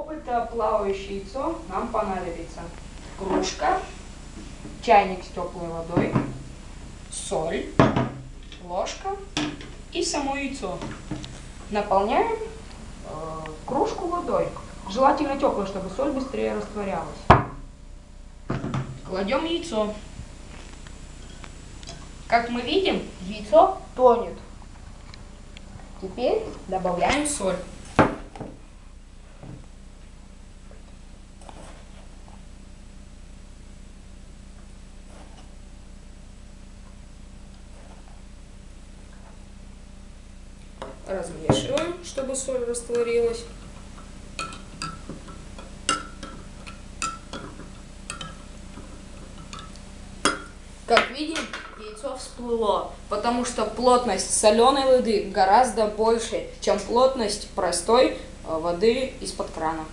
Это плавающее яйцо нам понадобится кружка, чайник с теплой водой, соль, ложка и само яйцо. Наполняем кружку водой. Желательно теплой, чтобы соль быстрее растворялась. Кладем яйцо. Как мы видим, яйцо тонет. Теперь добавляем соль. Размешиваем, чтобы соль растворилась. Как видим, яйцо всплыло, потому что плотность соленой воды гораздо больше, чем плотность простой воды из-под крана.